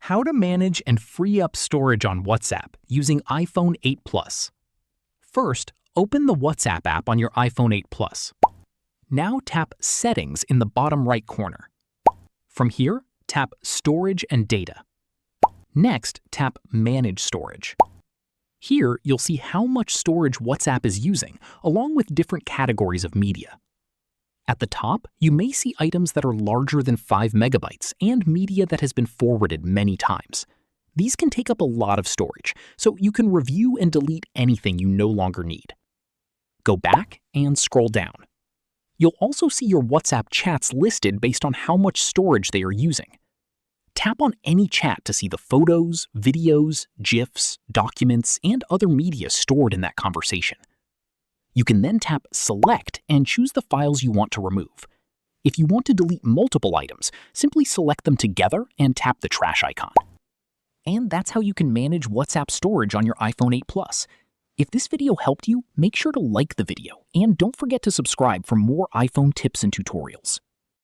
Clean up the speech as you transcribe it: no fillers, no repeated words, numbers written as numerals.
How to manage and free up storage on WhatsApp using iPhone 8 Plus. First, open the WhatsApp app on your iPhone 8 Plus. Now tap Settings in the bottom right corner. From here, tap Storage and Data. Next, tap Manage Storage. Here, you'll see how much storage WhatsApp is using, along with different categories of media. At the top, you may see items that are larger than 5 megabytes and media that has been forwarded many times. These can take up a lot of storage, so you can review and delete anything you no longer need. Go back and scroll down. You'll also see your WhatsApp chats listed based on how much storage they are using. Tap on any chat to see the photos, videos, GIFs, documents, and other media stored in that conversation. You can then tap Select and choose the files you want to remove. If you want to delete multiple items, simply select them together and tap the trash icon. And that's how you can manage WhatsApp storage on your iPhone 8 Plus. If this video helped you, make sure to like the video and don't forget to subscribe for more iPhone tips and tutorials.